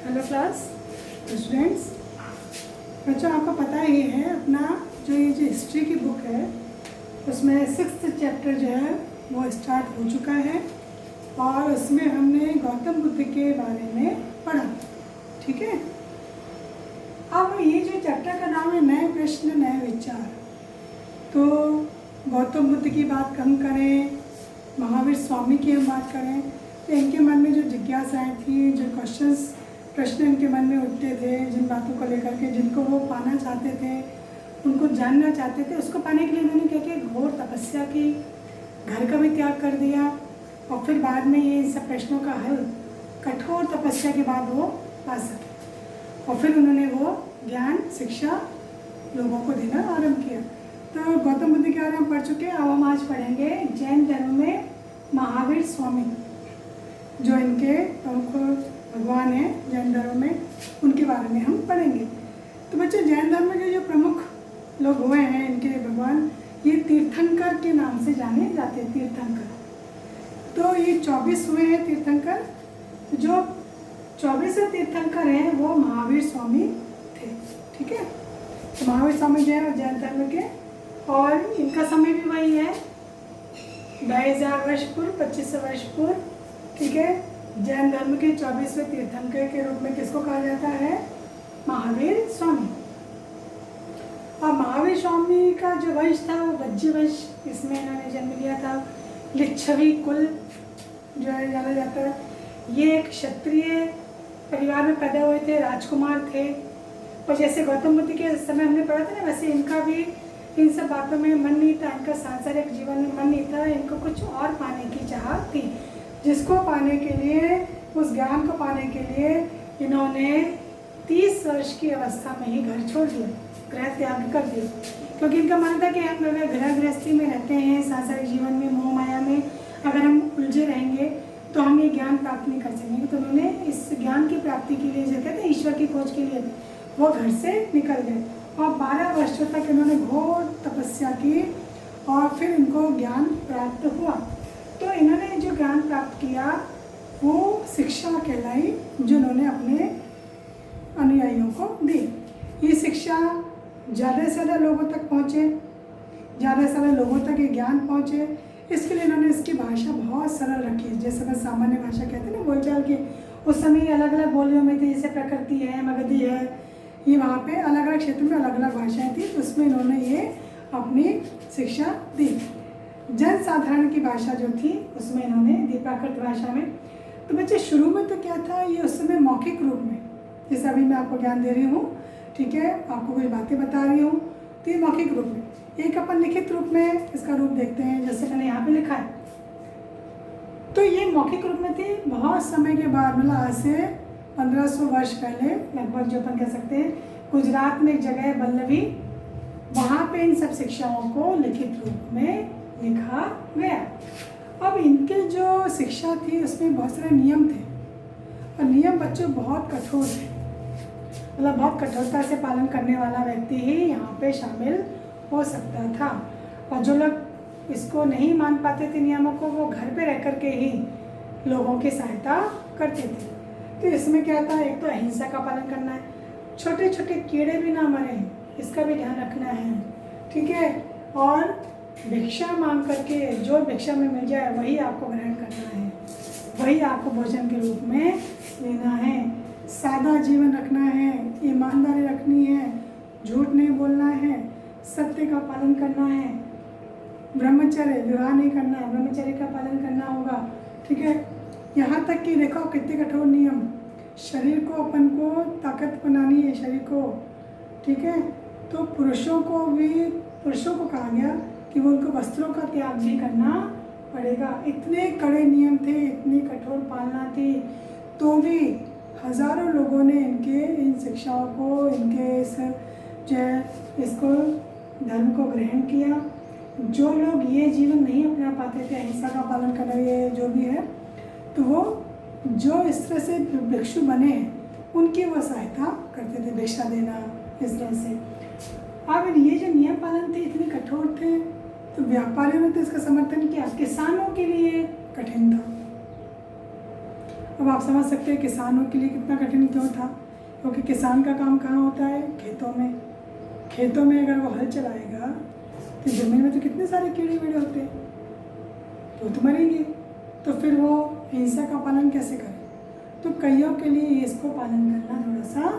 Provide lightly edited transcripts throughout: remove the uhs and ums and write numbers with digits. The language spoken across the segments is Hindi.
Hello class students. बच्चों, आपको पता ही है अपना जो ये जो हिस्ट्री की बुक है उसमें 6th चैप्टर जो है वो स्टार्ट हो चुका है और उसमें हमने गौतम बुद्ध के बारे में पढ़ा। ठीक है, अब ये जो चैप्टर का नाम है नए प्रश्न नए विचार। तो गौतम बुद्ध की बात हम करें, महावीर स्वामी की हम बात करें, तो इनके मन में जो जिज्ञासाएँ थी, जो प्रश्न इनके मन में उठते थे, जिन बातों को लेकर के जिनको वो पाना चाहते थे, उनको जानना चाहते थे, उसको पाने के लिए इन्होंने क्या किया, घोर तपस्या की, घर का भी त्याग कर दिया और फिर बाद में ये इन सब प्रश्नों का हल कठोर तपस्या के बाद वो पा सके और फिर उन्होंने वो ज्ञान शिक्षा लोगों को देना आरंभ किया। तो गौतम बुद्ध के बारे में पढ़ चुके हैं। अब हम आज पढ़ेंगे जैन धर्म में महावीर स्वामी, जो इनके प्रमुख भगवान हैं जैन धर्म में, उनके बारे में हम पढ़ेंगे। तो बच्चों, जैन धर्म के जो प्रमुख लोग हुए हैं इनके भगवान, ये तीर्थंकर के नाम से जाने जाते हैं। तीर्थंकर, तो ये 24 हुए हैं तीर्थंकर। जो 24 तीर्थंकर हैं वो महावीर स्वामी थे। ठीक है, तो महावीर स्वामी जो है जैन धर्म के, और इनका समय भी वही है 2000 वर्ष पूर्व, 2500 वर्ष पूर्व। ठीक है, जैन धर्म के 24वें तीर्थंकर के रूप में किसको कहा जाता है? महावीर स्वामी। और महावीर स्वामी का जो वंश था वो वज्जी वंश, इसमें इन्होंने जन्म लिया था। लिच्छवी कुल जो है जाना जाता है। ये एक क्षत्रिय परिवार में पैदा हुए थे, राजकुमार थे। और जैसे गौतम बुद्ध के समय हमने पढ़ा था ना, वैसे इनका भी इन सब बातों में मन नहीं था, इनका सांसारिक जीवन में मन नहीं था, इनको कुछ और पाने की चाहत थी, जिसको पाने के लिए, उस ज्ञान को पाने के लिए इन्होंने 30 वर्ष की अवस्था में ही घर छोड़ दिया, गृह त्याग कर दिया। क्योंकि इनका मानना था कि हम अगर गृह गृहस्थी में रहते हैं, सांसारिक जीवन में, मोह माया में अगर हम उलझे रहेंगे तो हम ये ज्ञान प्राप्त नहीं कर सकेंगे। तो उन्होंने इस ज्ञान की प्राप्ति के लिए, जो कहते हैं ईश्वर की खोज के लिए, वो घर से निकल गए और 12 वर्षों तक इन्होंने घोर तपस्या की और फिर इनको ज्ञान प्राप्त हुआ। तो इन्होंने जो ज्ञान प्राप्त किया वो शिक्षा कहलाई, जो इन्होंने अपने अनुयायियों को दी। ये शिक्षा ज़्यादा से ज़्यादा लोगों तक पहुँचे, ज़्यादा से ज़्यादा लोगों तक ये ज्ञान पहुँचे। इसके लिए इन्होंने इसकी भाषा बहुत सरल रखी। जैसे मैं सामान्य भाषा कहते हैं ना, बोलचाल की, उस समय अलग अलग बोलियों में थी, जैसे प्रकृति है, मगधी है, ये वहाँ पे अलग अलग क्षेत्र में अलग अलग भाषाएँ थी। तो उसमें इन्होंने ये अपनी शिक्षा दी। जन साधारण की भाषा जो थी उसमें इन्होंने दी, प्राकृत भाषा में। तो बच्चे, शुरू में तो क्या था, ये उस समय मौखिक रूप में, जैसे अभी मैं आपको ज्ञान दे रही हूँ, ठीक है, आपको कुछ बातें बता रही हूँ, तो ये मौखिक रूप में। एक अपन लिखित रूप में इसका रूप देखते हैं, जैसे मैंने यहाँ पे लिखा है। तो ये मौखिक रूप में थी। बहुत समय के बाद, मतलब आज से 1500 वर्ष पहले लगभग, जो अपन कह सकते हैं, गुजरात में एक जगह है बल्लभी, वहाँ पे इन सब शिक्षाओं को लिखित रूप में लिखा गया। अब इनके जो शिक्षा थी उसमें बहुत सारे नियम थे और नियम बच्चों बहुत कठोर थे। मतलब बहुत कठोरता से पालन करने वाला व्यक्ति ही यहाँ पे शामिल हो सकता था। और जो लोग इसको नहीं मान पाते थे नियमों को, वो घर पे रह कर के ही लोगों की सहायता करते थे। तो इसमें क्या था, एक तो अहिंसा का पालन करना है, छोटे छोटे कीड़े भी ना मरें इसका भी ध्यान रखना है। ठीक है, और भिक्षा मांग करके जो भिक्षा में मिल जाए वही आपको ग्रहण करना है, वही आपको भोजन के रूप में लेना है। सादा जीवन रखना है, ईमानदारी रखनी है, झूठ नहीं बोलना है, सत्य का पालन करना है, ब्रह्मचर्य, विवाह नहीं करना है, ब्रह्मचर्य का पालन करना होगा। ठीक है, यहाँ तक कि देखो कितने कठोर नियम। शरीर को, अपन को ताकत बनानी है शरीर को। ठीक है, तो पुरुषों को कहा गया कि वो उनको वस्त्रों का त्याग भी करना पड़ेगा। इतने कड़े नियम थे, इतनी कठोर पालना थी, तो भी हजारों लोगों ने इनके इन शिक्षाओं को, इनके इसको धर्म को ग्रहण किया। जो लोग ये जीवन नहीं अपना पाते थे, अहिंसा का पालन करना, ये जो भी है, तो वो जो इस तरह से भिक्षु बने हैं उनकी वो सहायता करते थे, भिक्षा देना, इस तरह से। अब ये जो नियम पालन थे इतने कठोर थे, तो व्यापारियों ने तो इसका समर्थन किया, किसानों के लिए कठिन था। अब आप समझ सकते हैं किसानों के लिए कितना कठिन क्यों था, क्योंकि किसान का काम कहाँ होता है? खेतों में। खेतों में अगर वो हल चलाएगा तो ज़मीन में तो कितने सारे कीड़े वीड़े होते हैं, तो मरेंगे। तो फिर वो हिंसा का पालन कैसे करें? तो कईयों के लिए इसको पालन करना थोड़ा सा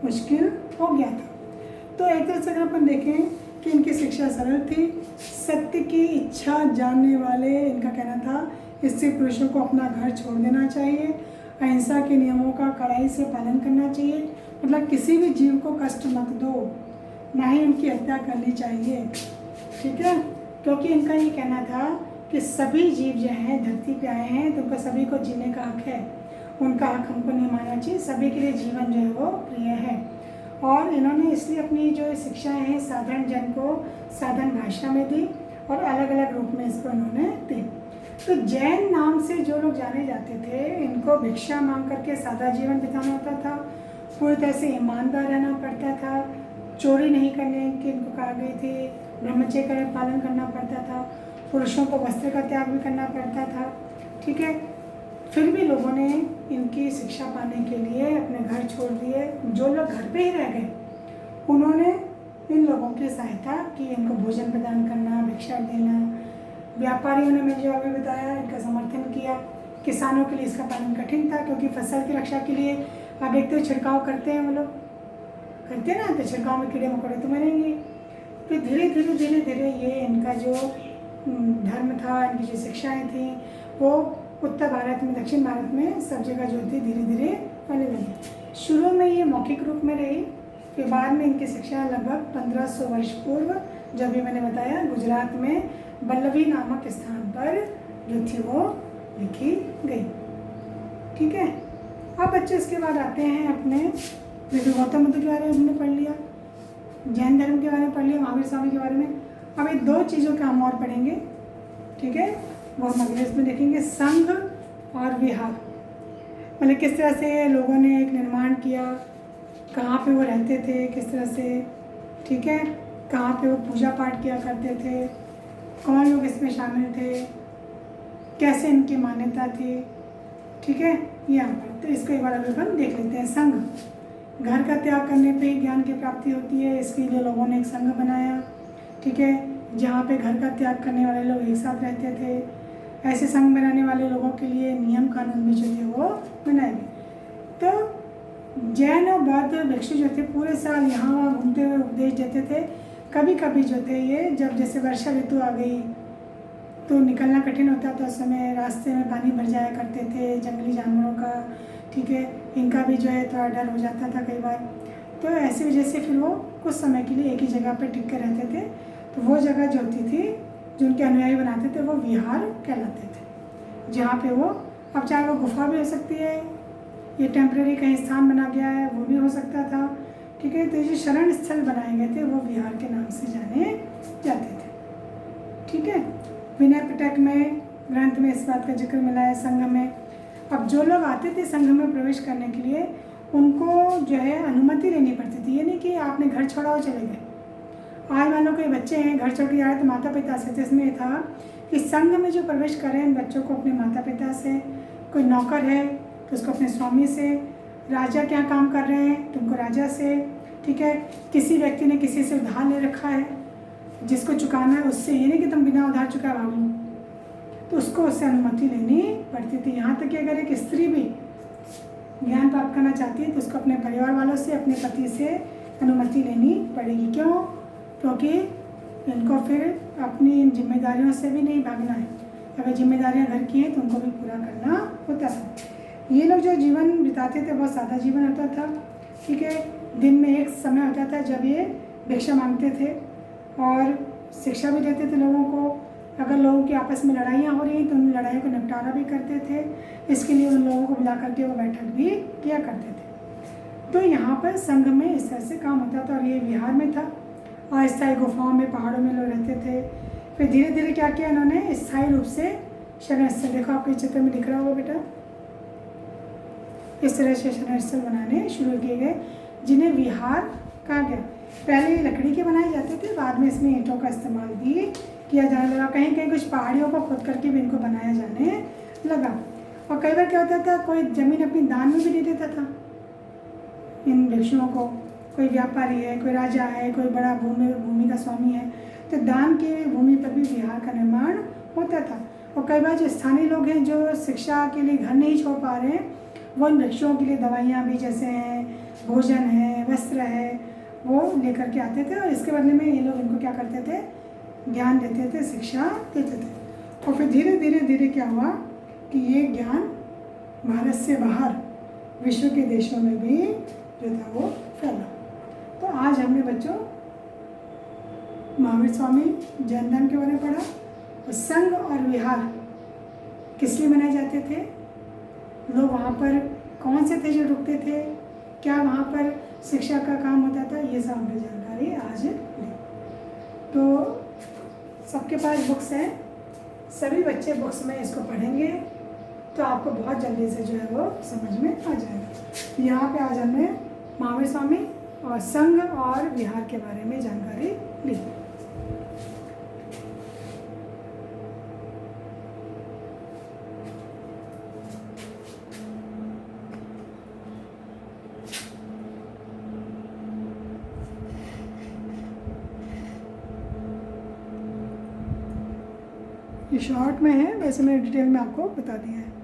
मुश्किल हो गया था। तो एक तरह से अगर अपन देखें कि इनकी शिक्षा सरल थी, सत्य की इच्छा जानने वाले, इनका कहना था इससे पुरुषों को अपना घर छोड़ देना चाहिए, अहिंसा के नियमों का कड़ाई से पालन करना चाहिए, मतलब किसी भी जीव को कष्ट मत दो, ना ही उनकी हत्या करनी चाहिए, ठीक है। क्योंकि इनका ये कहना था कि सभी जीव जो हैं धरती पे आए हैं तो उनको सभी को जीने का हक है, उनका हक हमको नहीं मानना चाहिए, सभी के लिए जीवन जो है वो प्रिय है। और इन्होंने इसलिए अपनी जो शिक्षाएं हैं साधारण जन को साधारण भाषा में दी और अलग अलग रूप में इसको इन्होंने दी। तो जैन नाम से जो लोग जाने जाते थे, इनको भिक्षा मांग करके सादा जीवन बिताना होता था, पूरी तरह से ईमानदार रहना पड़ता था, चोरी नहीं करने की इनको कहा गई थी, ब्रह्मचर्य का पालन करना पड़ता था, पुरुषों को वस्त्र का त्याग भी करना पड़ता था, ठीक है। फिर भी लोगों ने इनकी शिक्षा पाने के लिए अपने घर छोड़ दिए। जो लोग घर पे ही रह गए उन्होंने इन लोगों की सहायता की, इनको भोजन प्रदान करना, भिक्षा देना। व्यापारियों ने, मैं जो अभी बताया, इनका समर्थन किया। किसानों के लिए इसका पालन कठिन था क्योंकि फसल की रक्षा के लिए आप एक तो छिड़काव करते हैं, वो लोग करते हैं ना, तो छिड़काव में कीड़े मकोड़े तो मरेंगे। फिर धीरे धीरे ये इनका जो धर्म था, इनकी जो शिक्षाएँ थी, वो उत्तर भारत में, दक्षिण भारत में सब जगह जो थी धीरे धीरे फैलने लगी। शुरू में ये मौखिक रूप में रही, फिर बाद में इनकी शिक्षा लगभग 1500 वर्ष पूर्व, जो भी मैंने बताया, गुजरात में बल्लभी नामक स्थान पर जो थी वो लिखी गई, ठीक है। अब बच्चे इसके बाद आते हैं अपने, जैसे गौतम बुद्ध के बारे में हमने पढ़ लिया, जैन धर्म के बारे में पढ़ लिया, महावीर स्वामी के बारे में। अब ये दो चीज़ों का हम और पढ़ेंगे, ठीक है, वो हम अगले इसमें देखेंगे, संघ और विहार। मतलब किस तरह से लोगों ने एक निर्माण किया, कहाँ पे वो रहते थे, किस तरह से, ठीक है, कहाँ पे वो पूजा पाठ किया करते थे, कौन लोग इसमें शामिल थे, कैसे इनकी मान्यता थी, ठीक है, यहाँ पर। तो इसको एक बार अगर हम देख लेते हैं। संघ, घर का त्याग करने पे ही ज्ञान की प्राप्ति होती है, इसके लिए लोगों ने एक संघ बनाया, ठीक है, जहाँ पे घर का त्याग करने वाले लोग एक साथ रहते थे। ऐसे संघ बनाने वाले लोगों के लिए नियम कानून भी जो थे वो बनाए गए। तो जैन और बौद्ध भिक्षु जो थे पूरे साल यहाँ वहाँ घूमते हुए उपदेश देते थे। कभी कभी जो थे ये, जब जैसे वर्षा ऋतु आ गई तो निकलना कठिन होता था, उस समय रास्ते में पानी भर जाया करते थे, जंगली जानवरों का, ठीक है, इनका भी जो है थोड़ा डर हो जाता था कई बार। तो ऐसी वजह से फिर वो कुछ समय के लिए एक ही जगह पर टिक कर रहते थे। तो वो जगह जो होती थी, जो उनके अनुयायी बनाते थे, वो विहार कहलाते थे, जहाँ पे वो, अब चाहे वो गुफा भी हो सकती है, ये टेम्परेरी कहीं स्थान बना गया है, वो भी हो सकता था, ठीक है। तो ये जो शरण स्थल बनाए गए थे वो विहार के नाम से जाने जाते थे, ठीक है। विनय पिटक में, ग्रंथ में इस बात का जिक्र मिला है। संघ में, अब जो लोग आते थे संघ में प्रवेश करने के लिए, उनको जो है अनुमति लेनी पड़ती थी। ये नहीं कि आपने घर छोड़ा और चले गए। आज मान लो कोई बच्चे हैं, घर छोड़ के जा रहे तो माता पिता से, तो इसमें ये था कि संघ में जो प्रवेश कर रहे हैं बच्चों को अपने माता पिता से, कोई नौकर है तो उसको अपने स्वामी से, राजा के यहाँ काम कर रहे हैं तो उनको राजा से, ठीक है। किसी व्यक्ति ने किसी से उधार ले रखा है, जिसको चुकाना है उससे, ये नहीं कि तुम बिना उधार चुकाए भाग लो, तो उसको उससे अनुमति लेनी पड़ती थी। यहाँ तक कि अगर एक स्त्री भी ज्ञान प्राप्त करना चाहती है तो उसको अपने परिवार वालों से, अपने पति से अनुमति लेनी पड़ेगी। क्यों? क्योंकि इनको फिर अपनी इन जिम्मेदारियों से भी नहीं भागना है। अगर जिम्मेदारियां घर की हैं तो उनको भी पूरा करना होता था। ये लोग जो जीवन बिताते थे बहुत सादा जीवन होता था, ठीक है। दिन में एक समय होता था जब ये भिक्षा मांगते थे और शिक्षा भी देते थे लोगों को। अगर लोगों की आपस में लड़ाइयाँ हो रही तो उन लड़ाइयों को निपटारा भी करते थे। इसके लिए उन लोगों को बुला करके वो बैठक भी किया करते थे। तो यहाँ पर संघ में इस तरह से काम होता था और ये बिहार में था। अस्थायी गुफाओं में, पहाड़ों में लोग रहते थे। फिर धीरे धीरे क्या किया इन्होंने, स्थायी रूप से शरण स्थल, देखो आपके चित्र में दिख रहा होगा बेटा, इस तरह से शरण स्थल बनाने शुरू किए गए, जिन्हें विहार कहा गया। पहले ये लकड़ी के बनाए जाते थे, बाद में इसमें ईंटों का इस्तेमाल भी किया जाने लगा। कहीं कहीं कुछ पहाड़ियों को खोद करके भी इनको बनाया जाने लगा। और कई बार क्या होता था, कोई ज़मीन अपनी दान में भी दे देता था इन भिक्षुओं को। कोई व्यापारी है, कोई राजा है, कोई बड़ा भूमि का स्वामी है, तो दान की भूमि पर भी विहार का निर्माण होता था। और कई बार जो स्थानीय लोग हैं जो शिक्षा के लिए घर नहीं छोड़ पा रहे हैं, वो इन भिक्षुओं के लिए दवाइयाँ भी जैसे हैं, भोजन है, वस्त्र है, वो लेकर के आते थे और इसके बदले में ये लोग इनको क्या करते थे, ज्ञान देते थे, शिक्षा देते थे। और फिर धीरे धीरे धीरे क्या हुआ कि ये ज्ञान भारत से बाहर विश्व के देशों में भी जो था वो फैला। तो आज हमने बच्चों महावीर स्वामी जैन धर्म के बारे में पढ़ा। और संघ और विहार किस लिए मनाए जाते थे, लोग वहाँ पर कौन से थे जो रुकते थे, क्या वहाँ पर शिक्षा का काम होता था, ये सब हमने जानकारी आज ली। तो सबके पास बुक्स हैं, सभी बच्चे बुक्स में इसको पढ़ेंगे तो आपको बहुत जल्दी से जो है वो समझ में आ जाएगा। यहाँ पे आज हमने महावीर स्वामी और संघ और विहार के बारे में जानकारी ली। ये शॉर्ट में है, वैसे मैंने डिटेल में आपको बता दिया है।